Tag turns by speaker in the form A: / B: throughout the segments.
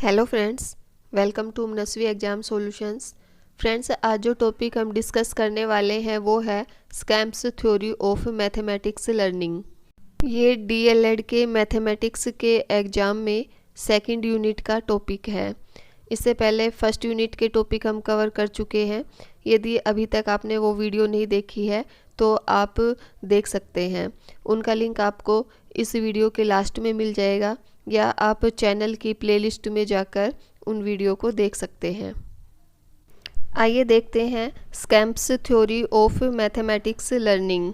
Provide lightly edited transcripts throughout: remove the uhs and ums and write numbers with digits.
A: Hello friends, welcome to Manasvi exam solutions. Friends, आज जो topic हम डिस्कस करने वाले हैं वो है स्कैम्प्स थ्योरी ऑफ मैथमेटिक्स लर्निंग। ये डीएलएड के मैथमेटिक्स के एग्ज़ाम में सेकंड यूनिट का टॉपिक है। इससे पहले फर्स्ट यूनिट के टॉपिक हम कवर कर चुके हैं। यदि अभी तक आपने वो वीडियो नहीं देखी है तो आप देख सकते हैं। उनका लिंक आपको इस वीडियो के लास्ट में मिल जाएगा या आप चैनल की प्लेलिस्ट में जाकर उन वीडियो को देख सकते हैं। आइए देखते हैं स्कैम्प्स थ्योरी ऑफ मैथमेटिक्स लर्निंग।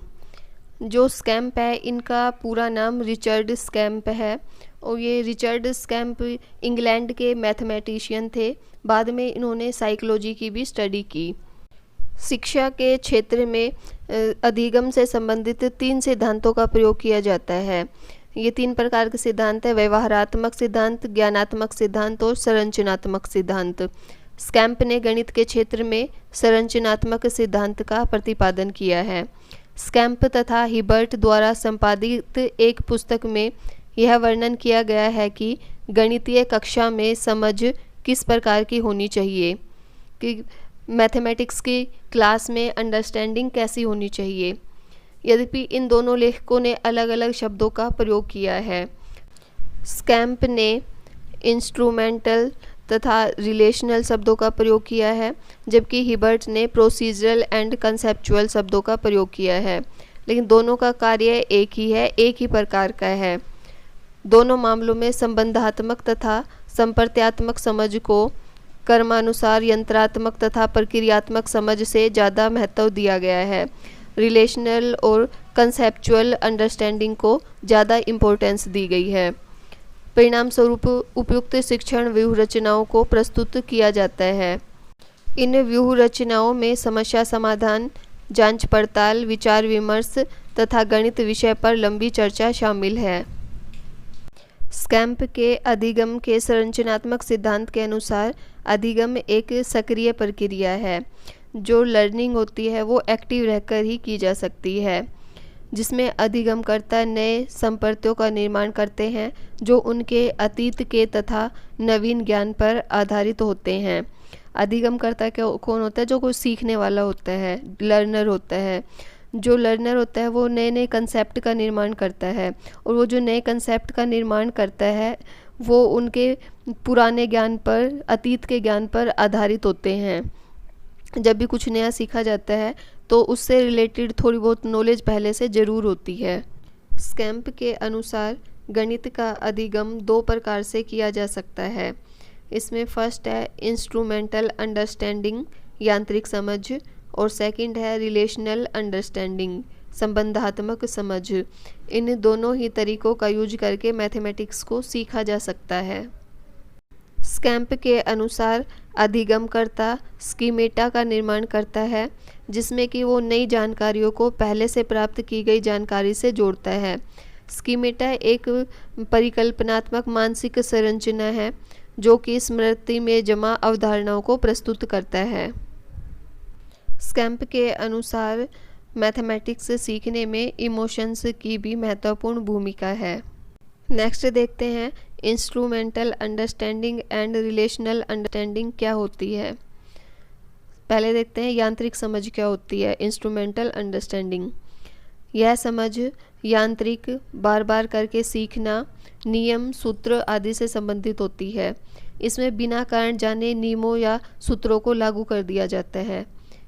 A: जो स्कैम्प है इनका पूरा नाम रिचर्ड स्कैम्प है और ये रिचर्ड स्कैम्प इंग्लैंड के मैथमेटिशियन थे। बाद में इन्होंने साइकोलॉजी की भी स्टडी की। शिक्षा के क्षेत्र में अधिगम से संबंधित 3 सिद्धांतों का प्रयोग किया जाता है। ये 3 प्रकार के सिद्धांत है: व्यवहारात्मक सिद्धांत, ज्ञानात्मक सिद्धांत और संरचनात्मक सिद्धांत। स्कैम्प ने गणित के क्षेत्र में संरचनात्मक सिद्धांत का प्रतिपादन किया है। स्कैम्प तथा हिबर्ट द्वारा संपादित एक पुस्तक में यह वर्णन किया गया है कि गणितीय कक्षा में समझ किस प्रकार की होनी चाहिए, कि मैथमेटिक्स की क्लास में अंडरस्टैंडिंग कैसी होनी चाहिए। यद्यपि इन दोनों लेखकों ने अलग अलग शब्दों का प्रयोग किया है। स्कैम्प ने इंस्ट्रूमेंटल तथा रिलेशनल शब्दों का प्रयोग किया है, जबकि हिबर्ट ने प्रोसीजरल एंड कंसेप्चुअल शब्दों का प्रयोग किया है। लेकिन दोनों का कार्य एक ही है, एक ही प्रकार का है। दोनों मामलों में संबंधात्मक तथा संप्रत्यात्मक समझ को कर्मानुसार यंत्रात्मक तथा प्रक्रियात्मक समझ से ज़्यादा महत्व दिया गया है। रिलेशनल और कंसेप्चुअल अंडरस्टैंडिंग को ज़्यादा इम्पोर्टेंस दी गई है। परिणाम स्वरूप उपयुक्त शिक्षण व्यूह रचनाओं को प्रस्तुत किया जाता है। इन व्यूह रचनाओं में समस्या समाधान, जांच पड़ताल, विचार विमर्श तथा गणित विषय पर लंबी चर्चा शामिल है। स्कैम्प के अधिगम के संरचनात्मक सिद्धांत के अनुसार अधिगम एक सक्रिय प्रक्रिया है। जो लर्निंग होती है वो एक्टिव रहकर ही की जा सकती है, जिसमें अधिगमकर्ता नए संप्रत्यों का निर्माण करते हैं जो उनके अतीत के तथा नवीन ज्ञान पर आधारित होते हैं। अधिगमकर्ता कौन होता है? जो कोई सीखने वाला होता है, लर्नर होता है। जो लर्नर होता है वो नए नए कंसेप्ट का निर्माण करता है, और वो जो नए कंसेप्ट का निर्माण करता है वो उनके पुराने ज्ञान पर, अतीत के ज्ञान पर आधारित होते हैं। जब भी कुछ नया सीखा जाता है तो उससे रिलेटेड थोड़ी बहुत नॉलेज पहले से ज़रूर होती है। स्कैम्प के अनुसार गणित का अधिगम 2 प्रकार से किया जा सकता है। इसमें फर्स्ट है इंस्ट्रूमेंटल अंडरस्टैंडिंग, यांत्रिक समझ, और सेकंड है रिलेशनल अंडरस्टैंडिंग, संबंधात्मक समझ। इन दोनों ही तरीकों का यूज करके मैथमेटिक्स को सीखा जा सकता है। स्कैम्प के अनुसार अधिगमकर्ता स्कीमेटा का निर्माण करता है, जिसमें कि वो नई जानकारियों को पहले से प्राप्त की गई जानकारी से जोड़ता है। स्कीमेटा एक परिकल्पनात्मक मानसिक संरचना है जो कि स्मृति में जमा अवधारणाओं को प्रस्तुत करता है। स्कैम्प के अनुसार मैथमेटिक्स सीखने में इमोशंस की भी महत्वपूर्ण भूमिका है। नेक्स्ट देखते हैं instrumental understanding and relational understanding क्या होती है। पहले देखते हैं यांत्रिक समझ क्या होती है। इंस्ट्रूमेंटल अंडरस्टैंडिंग, यह समझ यांत्रिक, बार बार करके सीखना, नियम, सूत्र आदि से संबंधित होती है। इसमें बिना कारण जाने नियमों या सूत्रों को लागू कर दिया जाता है।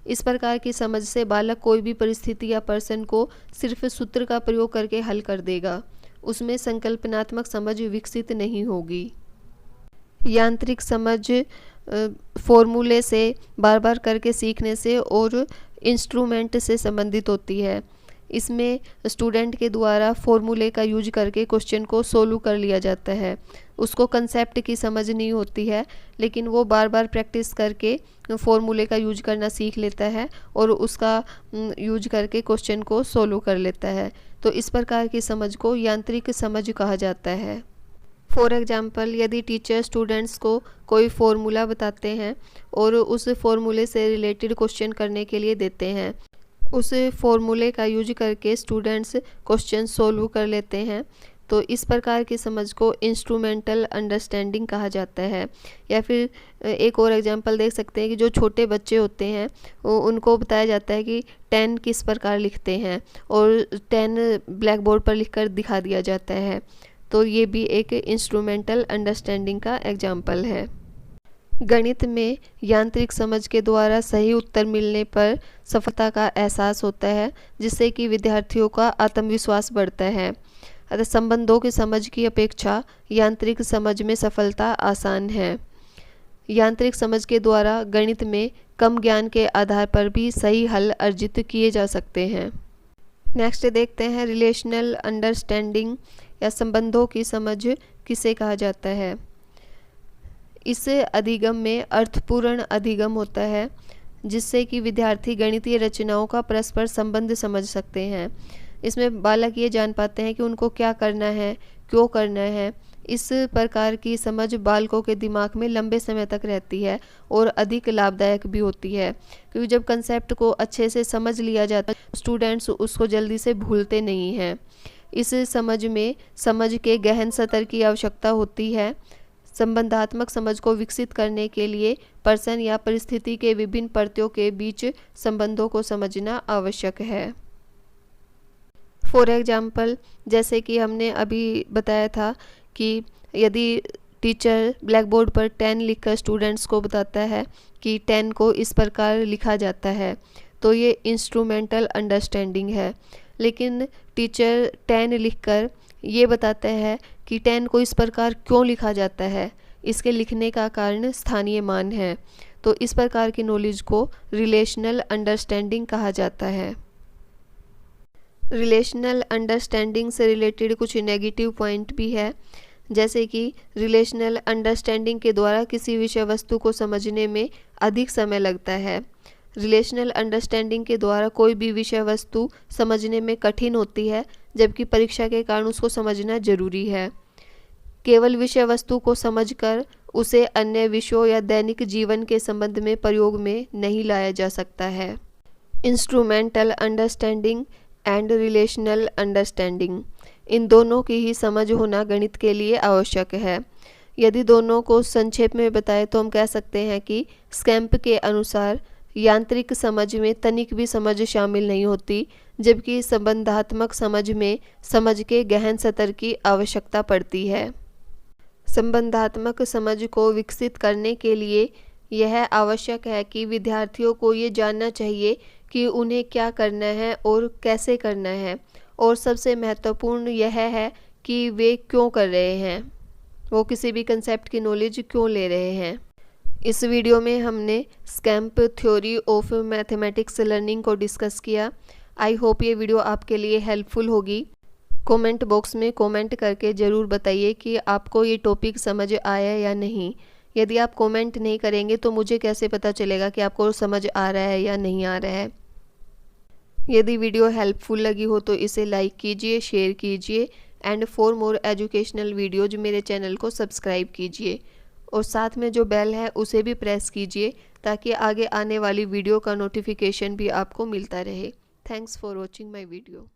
A: इस प्रकार की समझ से बालक कोई भी परिस्थिति या पर्सन को सिर्फ सूत्र का प्रयोग करके हल कर देगा, उसमें संकल्पनात्मक समझ विकसित नहीं होगी। यांत्रिक समझ फॉर्मूले से, बार बार करके सीखने से और इंस्ट्रूमेंट से संबंधित होती है। इसमें स्टूडेंट के द्वारा फॉर्मूले का यूज करके क्वेश्चन को सोल्व कर लिया जाता है। उसको कंसेप्ट की समझ नहीं होती है, लेकिन वो बार बार प्रैक्टिस करके फॉर्मूले का यूज करना सीख लेता है और उसका यूज करके क्वेश्चन को सोल्व कर लेता है। तो इस प्रकार की समझ को यांत्रिक समझ कहा जाता है। फॉर एग्जाम्पल, यदि टीचर स्टूडेंट्स को कोई फॉर्मूला बताते हैं और उस फॉर्मूले से रिलेटेड क्वेश्चन करने के लिए देते हैं, उस फॉर्मूले का यूज करके स्टूडेंट्स क्वेश्चन सोल्व कर लेते हैं, तो इस प्रकार की समझ को इंस्ट्रूमेंटल अंडरस्टैंडिंग कहा जाता है। या फिर एक और एग्जांपल देख सकते हैं कि जो छोटे बच्चे होते हैं उनको बताया जाता है कि 10 किस प्रकार लिखते हैं और 10 ब्लैक बोर्ड पर लिखकर दिखा दिया जाता है। तो ये भी एक इंस्ट्रूमेंटल अंडरस्टैंडिंग का एग्जाम्पल है। गणित में यांत्रिक समझ के द्वारा सही उत्तर मिलने पर सफलता का एहसास होता है, जिससे कि विद्यार्थियों का आत्मविश्वास बढ़ता है। अतः संबंधों की समझ की अपेक्षा यांत्रिक समझ में सफलता आसान है। यांत्रिक समझ के द्वारा गणित में कम ज्ञान के आधार पर भी सही हल अर्जित किए जा सकते हैं। नेक्स्ट देखते हैं रिलेशनल अंडरस्टैंडिंग या संबंधों की समझ किसे कहा जाता है। इस अधिगम में अर्थपूर्ण अधिगम होता है, जिससे कि विद्यार्थी गणितीय रचनाओं का परस्पर संबंध समझ सकते हैं। इसमें बालक ये जान पाते हैं कि उनको क्या करना है, क्यों करना है। इस प्रकार की समझ बालकों के दिमाग में लंबे समय तक रहती है और अधिक लाभदायक भी होती है, क्योंकि जब कंसेप्ट को अच्छे से समझ लिया जाता है स्टूडेंट्स उसको जल्दी से भूलते नहीं हैं। इस समझ में समझ के गहन स्तर की आवश्यकता होती है। संबंधात्मक समझ को विकसित करने के लिए पर्सन या परिस्थिति के विभिन्न परतों के बीच संबंधों को समझना आवश्यक है। फॉर एग्जाम्पल, जैसे कि हमने अभी बताया था कि यदि टीचर ब्लैक बोर्ड पर 10 लिखकर स्टूडेंट्स को बताता है कि 10 को इस प्रकार लिखा जाता है, तो ये इंस्ट्रूमेंटल अंडरस्टैंडिंग है। लेकिन टीचर 10 लिखकर ये बताता है कि 10 को इस प्रकार क्यों लिखा जाता है, इसके लिखने का कारण स्थानीय मान है। तो इस प्रकार की नॉलेज को रिलेशनल अंडरस्टैंडिंग कहा जाता है। रिलेशनल अंडरस्टैंडिंग से रिलेटेड कुछ नेगेटिव पॉइंट भी है, जैसे कि रिलेशनल अंडरस्टैंडिंग के द्वारा किसी विषय वस्तु को समझने में अधिक समय लगता है। रिलेशनल अंडरस्टैंडिंग के द्वारा कोई भी विषय वस्तु समझने में कठिन होती है, जबकि परीक्षा के कारण उसको समझना जरूरी है। केवल विषय वस्तु को समझकर उसे अन्य विषयों या दैनिक जीवन के संबंध में प्रयोग में नहीं लाया जा सकता है। Instrumental understanding and relational understanding, इन दोनों की ही समझ होना गणित के लिए आवश्यक है। यदि दोनों को संक्षेप में बताएं तो हम कह सकते हैं कि स्कैम्प के अनुसार यांत्रिक समझ में तनिक भी समझ शामिल नहीं होती, जबकि संबंधात्मक समझ में समझ के गहन स्तर की आवश्यकता पड़ती है। संबंधात्मक समझ को विकसित करने के लिए यह आवश्यक है कि विद्यार्थियों को ये जानना चाहिए कि उन्हें क्या करना है और कैसे करना है, और सबसे महत्वपूर्ण यह है कि वे क्यों कर रहे हैं, वो किसी भी कंसेप्ट की नॉलेज क्यों ले रहे हैं। इस वीडियो में हमने scamp theory of mathematics learning को डिस्कस किया। आई होप ये वीडियो आपके लिए हेल्पफुल होगी। कमेंट बॉक्स में कमेंट करके ज़रूर बताइए कि आपको ये टॉपिक समझ आया या नहीं। यदि आप कमेंट नहीं करेंगे तो मुझे कैसे पता चलेगा कि आपको समझ आ रहा है या नहीं आ रहा है। यदि वीडियो हेल्पफुल लगी हो तो इसे लाइक कीजिए, शेयर कीजिए and for more educational videos मेरे चैनल को सब्सक्राइब कीजिए, और साथ में जो बेल है उसे भी प्रेस कीजिए ताकि आगे आने वाली वीडियो का नोटिफिकेशन भी आपको मिलता रहे। Thanks for watching my video.